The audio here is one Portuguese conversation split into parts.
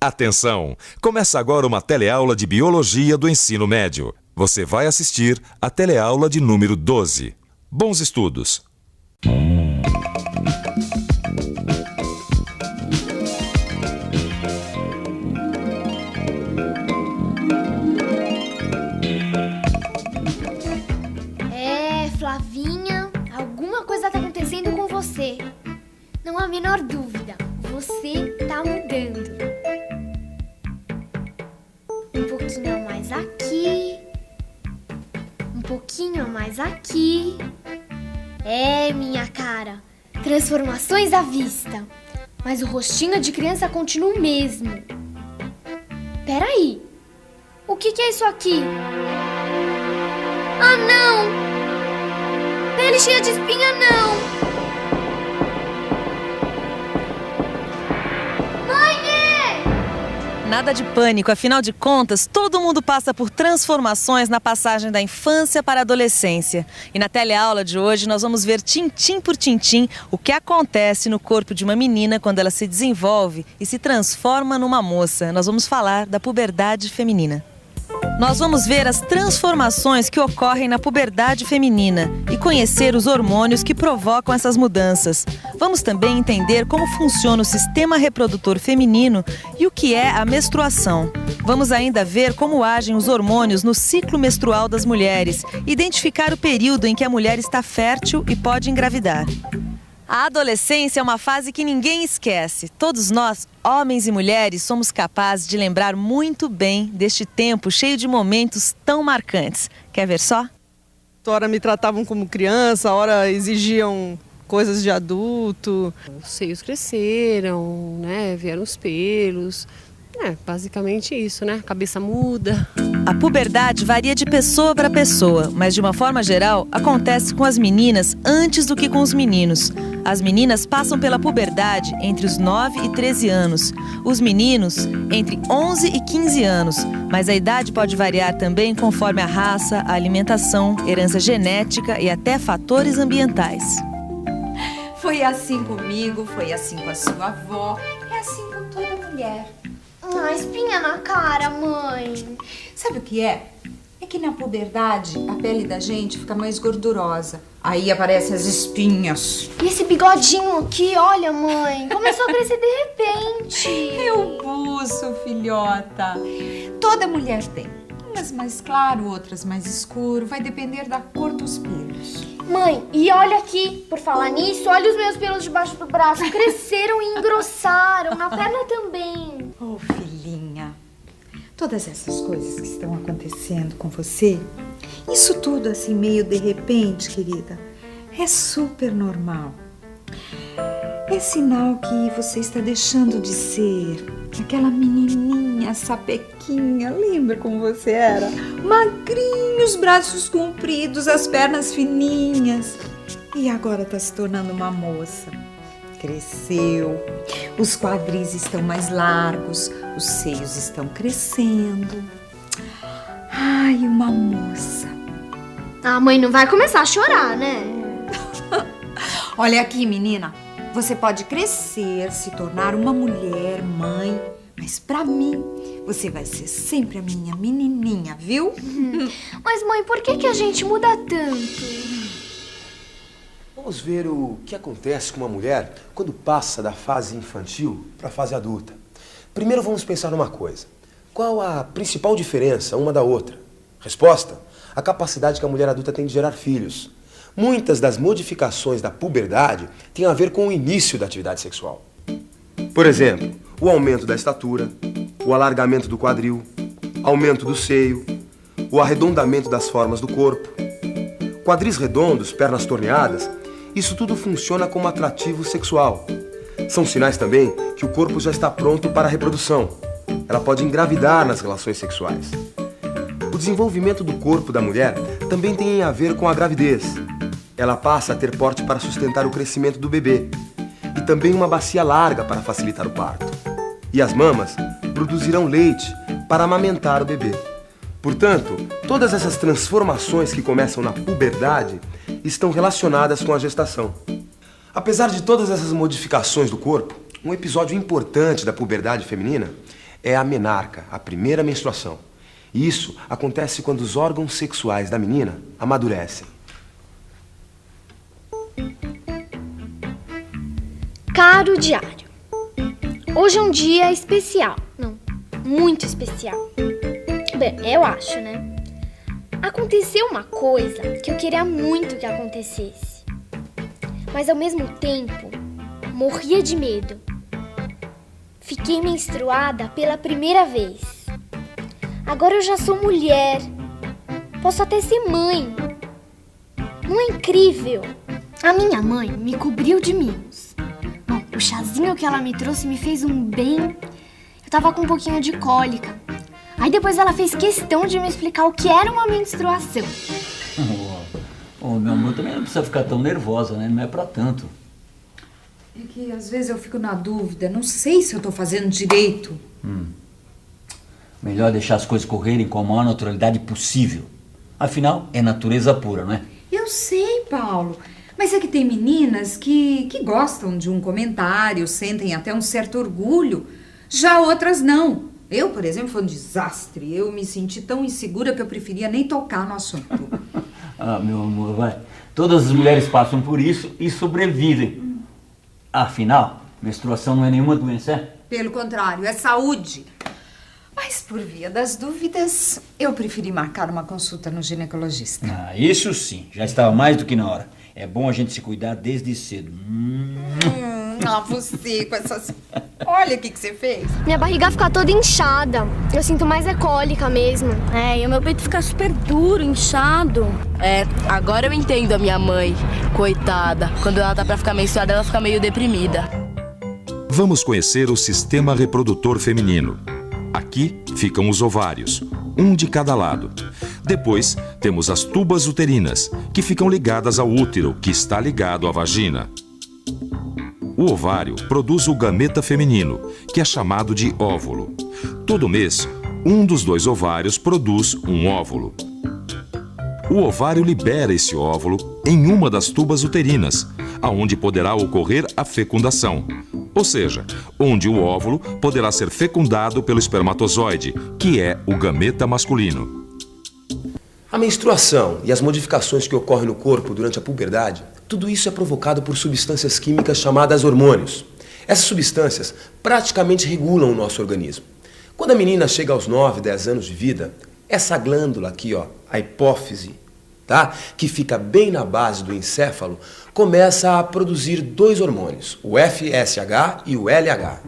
Atenção! Começa agora uma teleaula de Biologia do Ensino Médio. Você vai assistir a teleaula de número 12. Bons estudos! Flavinha, alguma coisa tá acontecendo com você. Não há a menor dúvida, você tá mudando. Um pouquinho mais aqui, um pouquinho mais aqui. É, minha cara, transformações à vista. Mas o rostinho de criança continua o mesmo. Peraí, o que é isso aqui? Ah, não! Pele cheia de espinha, não! Mãe! Nada de pânico, afinal de contas, todo mundo passa por transformações na passagem da infância para a adolescência. E na teleaula de hoje nós vamos ver tintim por tintim o que acontece no corpo de uma menina quando ela se desenvolve e se transforma numa moça. Nós vamos falar da puberdade feminina. Nós vamos ver as transformações que ocorrem na puberdade feminina e conhecer os hormônios que provocam essas mudanças. Vamos também entender como funciona o sistema reprodutor feminino e o que é a menstruação. Vamos ainda ver como agem os hormônios no ciclo menstrual das mulheres, identificar o período em que a mulher está fértil e pode engravidar. A adolescência é uma fase que ninguém esquece. Todos nós, homens e mulheres, somos capazes de lembrar muito bem deste tempo cheio de momentos tão marcantes. Quer ver só? Ora me tratavam como criança, ora exigiam coisas de adulto. Os seios cresceram, né? Vieram os pelos. Basicamente isso, né? A cabeça muda. A puberdade varia de pessoa para pessoa, mas de uma forma geral acontece com as meninas antes do que com os meninos. As meninas passam pela puberdade entre os 9 e 13 anos, os meninos entre 11 e 15 anos, mas a idade pode variar também conforme a raça, a alimentação, herança genética e até fatores ambientais. Foi assim comigo, foi assim com a sua avó, é assim com toda mulher. Ah, espinha na cara, mãe. Sabe o que é? É que na puberdade a pele da gente fica mais gordurosa. Aí aparecem as espinhas. E esse bigodinho aqui, olha, mãe, começou a crescer de repente. É o buço, filhota. Toda mulher tem. Umas mais claro, outras mais escuro. Vai depender da cor dos pelos. Mãe, e olha aqui, por falar nisso, olha os meus pelos debaixo do braço. Cresceram e engrossaram, na perna também. Oh, filhinha, todas essas coisas que estão acontecendo com você, isso tudo assim meio de repente, querida, é super normal. É sinal que você está deixando de ser aquela menininha sapequinha, lembra como você era? Magrinho, os braços compridos, as pernas fininhas. E agora está se tornando uma moça. Cresceu, os quadris estão mais largos, os seios estão crescendo. Ai, uma moça. A mãe não vai começar a chorar, né? Olha aqui, menina. Você pode crescer, se tornar uma mulher, mãe, mas pra mim, você vai ser sempre a minha menininha, viu? Mas, mãe, por que a gente muda tanto? Vamos ver o que acontece com uma mulher quando passa da fase infantil para a fase adulta. Primeiro vamos pensar numa coisa. Qual a principal diferença uma da outra? Resposta: a capacidade que a mulher adulta tem de gerar filhos. Muitas das modificações da puberdade têm a ver com o início da atividade sexual. Por exemplo, o aumento da estatura, o alargamento do quadril, aumento do seio, o arredondamento das formas do corpo. Quadris redondos, pernas torneadas, isso tudo funciona como atrativo sexual. São sinais também que o corpo já está pronto para a reprodução. Ela pode engravidar nas relações sexuais. O desenvolvimento do corpo da mulher também tem a ver com a gravidez. Ela passa a ter porte para sustentar o crescimento do bebê e também uma bacia larga para facilitar o parto. E as mamas produzirão leite para amamentar o bebê. Portanto, todas essas transformações que começam na puberdade estão relacionadas com a gestação. Apesar de todas essas modificações do corpo, um episódio importante da puberdade feminina é a menarca, a primeira menstruação. E isso acontece quando os órgãos sexuais da menina amadurecem. Caro diário, hoje é um dia especial. Não, muito especial. Bem, eu acho, né? Aconteceu uma coisa que eu queria muito que acontecesse. Mas ao mesmo tempo, morria de medo. Fiquei menstruada pela primeira vez. Agora eu já sou mulher. Posso até ser mãe. Não é incrível? A minha mãe me cobriu de mimos. Bom, o chazinho que ela me trouxe me fez um bem. Eu tava com um pouquinho de cólica. Aí depois ela fez questão de me explicar o que era uma menstruação. Meu amor, também não precisa ficar tão nervosa, né? Não é pra tanto. É que às vezes eu fico na dúvida, não sei se eu tô fazendo direito. Melhor deixar as coisas correrem com a maior naturalidade possível. Afinal, é natureza pura, não é? Eu sei, Paulo, mas é que tem meninas que gostam de um comentário, sentem até um certo orgulho. Já outras não. Eu, por exemplo, foi um desastre. Eu me senti tão insegura que eu preferia nem tocar no assunto. Meu amor, vai. Todas as mulheres passam por isso e sobrevivem. Afinal, menstruação não é nenhuma doença, é? Pelo contrário, é saúde. Mas por via das dúvidas, eu preferi marcar uma consulta no ginecologista. Isso sim, já estava mais do que na hora. É bom a gente se cuidar desde cedo. Você com essas... Olha o que você fez. Minha barriga fica toda inchada. Eu sinto mais cólica mesmo. E o meu peito fica super duro, inchado. Agora eu entendo a minha mãe. Coitada. Quando ela tá pra ficar menstruada, ela fica meio deprimida. Vamos conhecer o sistema reprodutor feminino. Aqui ficam os ovários, um de cada lado. Depois, temos as tubas uterinas, que ficam ligadas ao útero, que está ligado à vagina. O ovário produz o gameta feminino, que é chamado de óvulo. Todo mês, um dos dois ovários produz um óvulo. O ovário libera esse óvulo em uma das tubas uterinas, aonde poderá ocorrer a fecundação. Ou seja, onde o óvulo poderá ser fecundado pelo espermatozoide, que é o gameta masculino. A menstruação e as modificações que ocorrem no corpo durante a puberdade, tudo isso é provocado por substâncias químicas chamadas hormônios. Essas substâncias praticamente regulam o nosso organismo. Quando a menina chega aos 9, 10 anos de vida, essa glândula aqui, a hipófise, que fica bem na base do encéfalo, começa a produzir dois hormônios, o FSH e o LH.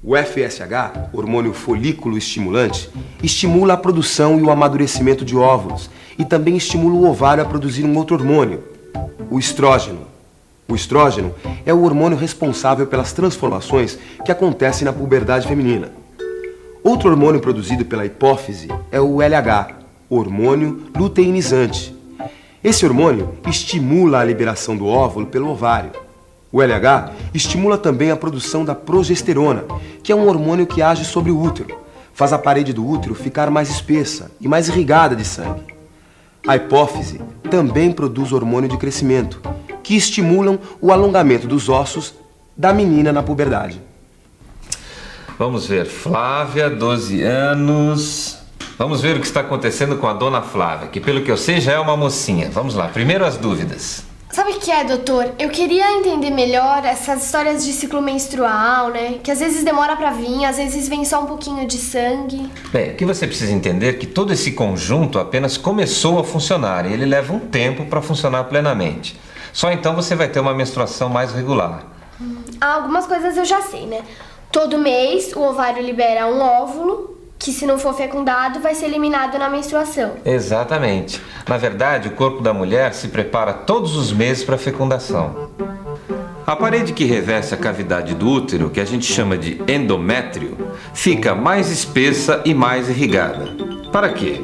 O FSH, hormônio folículo estimulante, estimula a produção e o amadurecimento de óvulos e também estimula o ovário a produzir um outro hormônio, o estrógeno. O estrógeno é o hormônio responsável pelas transformações que acontecem na puberdade feminina. Outro hormônio produzido pela hipófise é o LH, hormônio luteinizante. Esse hormônio estimula a liberação do óvulo pelo ovário. O LH estimula também a produção da progesterona, que é um hormônio que age sobre o útero, faz a parede do útero ficar mais espessa e mais irrigada de sangue. A hipófise também produz hormônio de crescimento, que estimulam o alongamento dos ossos da menina na puberdade. Vamos ver, Flávia, 12 anos... Vamos ver o que está acontecendo com a dona Flávia, que pelo que eu sei já é uma mocinha. Vamos lá, primeiro as dúvidas. Sabe o que é, doutor? Eu queria entender melhor essas histórias de ciclo menstrual, né? Que às vezes demora pra vir, às vezes vem só um pouquinho de sangue. Bem, o que você precisa entender é que todo esse conjunto apenas começou a funcionar e ele leva um tempo para funcionar plenamente. Só então você vai ter uma menstruação mais regular. Algumas coisas eu já sei, né? Todo mês o ovário libera um óvulo, que se não for fecundado vai ser eliminado na menstruação. Exatamente. Na verdade, o corpo da mulher se prepara todos os meses para a fecundação. A parede que reveste a cavidade do útero, que a gente chama de endométrio, fica mais espessa e mais irrigada. Para quê?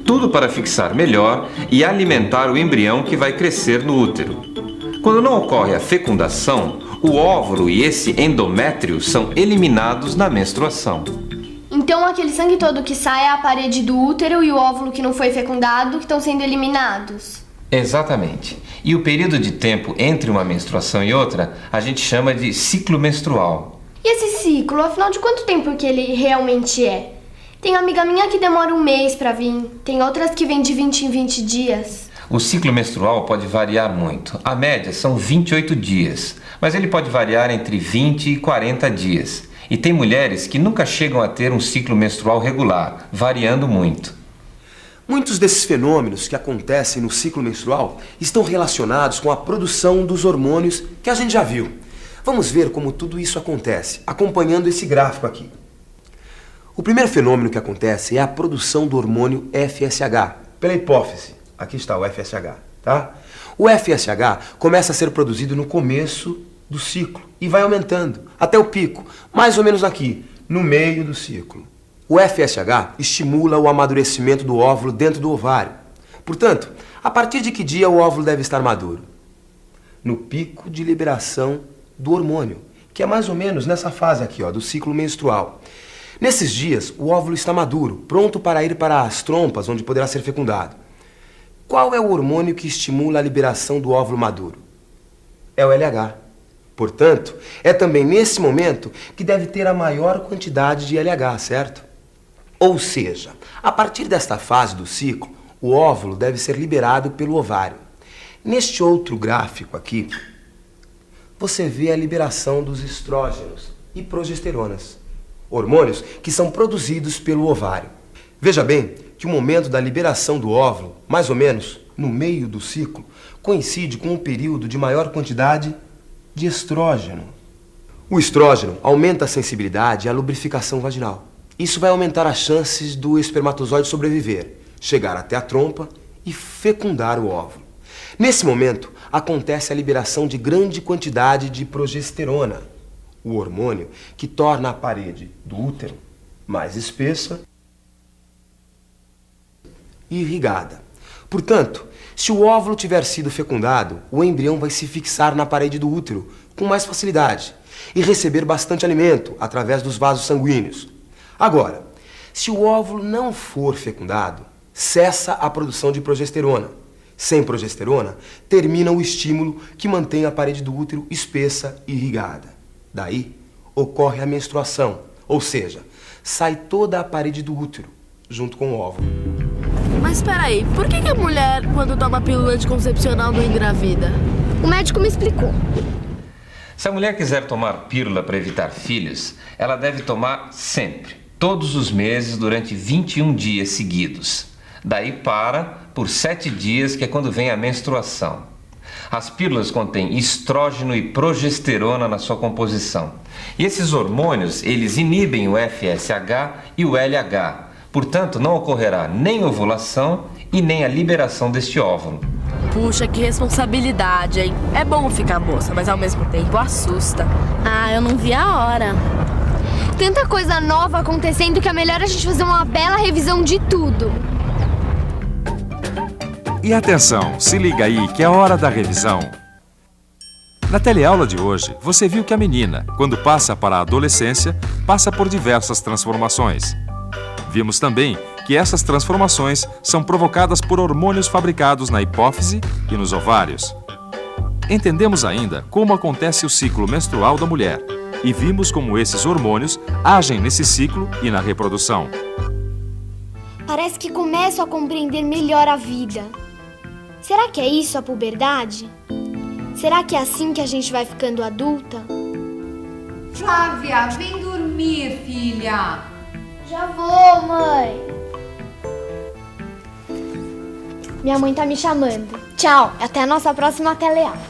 Tudo para fixar melhor e alimentar o embrião que vai crescer no útero. Quando não ocorre a fecundação, o óvulo e esse endométrio são eliminados na menstruação. Então aquele sangue todo que sai é a parede do útero e o óvulo que não foi fecundado que estão sendo eliminados. Exatamente. E o período de tempo entre uma menstruação e outra a gente chama de ciclo menstrual. E esse ciclo, afinal de quanto tempo que ele realmente é? Tem amiga minha que demora 1 mês pra vir, tem outras que vêm de 20 em 20 dias. O ciclo menstrual pode variar muito. A média são 28 dias, mas ele pode variar entre 20 e 40 dias. E tem mulheres que nunca chegam a ter um ciclo menstrual regular, variando muito. Muitos desses fenômenos que acontecem no ciclo menstrual estão relacionados com a produção dos hormônios que a gente já viu. Vamos ver como tudo isso acontece, acompanhando esse gráfico aqui. O primeiro fenômeno que acontece é a produção do hormônio FSH, pela hipófise. Aqui está o FSH, tá? O FSH começa a ser produzido no começo do ciclo e vai aumentando até o pico, mais ou menos aqui, no meio do ciclo. O FSH estimula o amadurecimento do óvulo dentro do ovário. Portanto, a partir de que dia o óvulo deve estar maduro? No pico de liberação do hormônio, que é mais ou menos nessa fase aqui, ó, do ciclo menstrual. Nesses dias, o óvulo está maduro, pronto para ir para as trompas, onde poderá ser fecundado. Qual é o hormônio que estimula a liberação do óvulo maduro? É o LH. Portanto, é também nesse momento que deve ter a maior quantidade de LH, certo? Ou seja, a partir desta fase do ciclo, o óvulo deve ser liberado pelo ovário. Neste outro gráfico aqui, você vê a liberação dos estrógenos e progesteronas, hormônios que são produzidos pelo ovário. Veja bem que o momento da liberação do óvulo, mais ou menos no meio do ciclo, coincide com um período de maior quantidade de estrógeno. O estrógeno aumenta a sensibilidade e a lubrificação vaginal. Isso vai aumentar as chances do espermatozoide sobreviver, chegar até a trompa e fecundar o óvulo. Nesse momento, acontece a liberação de grande quantidade de progesterona, o hormônio que torna a parede do útero mais espessa e irrigada. Portanto, se o óvulo tiver sido fecundado, o embrião vai se fixar na parede do útero com mais facilidade e receber bastante alimento através dos vasos sanguíneos. Agora, se o óvulo não for fecundado, cessa a produção de progesterona. Sem progesterona, termina o estímulo que mantém a parede do útero espessa e irrigada. Daí, ocorre a menstruação, ou seja, sai toda a parede do útero, junto com o óvulo. Mas peraí, por que a mulher, quando toma pílula anticoncepcional, não engravida? O médico me explicou. Se a mulher quiser tomar pílula para evitar filhos, ela deve tomar sempre, todos os meses, durante 21 dias seguidos. Daí para por 7 dias, que é quando vem a menstruação. As pílulas contêm estrógeno e progesterona na sua composição. E esses hormônios, eles inibem o FSH e o LH. Portanto, não ocorrerá nem ovulação e nem a liberação deste óvulo. Puxa, que responsabilidade, hein? É bom ficar moça, mas ao mesmo tempo assusta. Ah, eu não vi a hora. Tanta coisa nova acontecendo que é melhor a gente fazer uma bela revisão de tudo. E atenção, se liga aí que é hora da revisão. Na teleaula de hoje, você viu que a menina, quando passa para a adolescência, passa por diversas transformações. Vimos também que essas transformações são provocadas por hormônios fabricados na hipófise e nos ovários. Entendemos ainda como acontece o ciclo menstrual da mulher e vimos como esses hormônios agem nesse ciclo e na reprodução. Parece que começo a compreender melhor a vida. Será que é isso a puberdade? Será que é assim que a gente vai ficando adulta? Flávia, vem dormir, filha. Já vou, mãe. Minha mãe tá me chamando. Tchau, até a nossa próxima teleaula.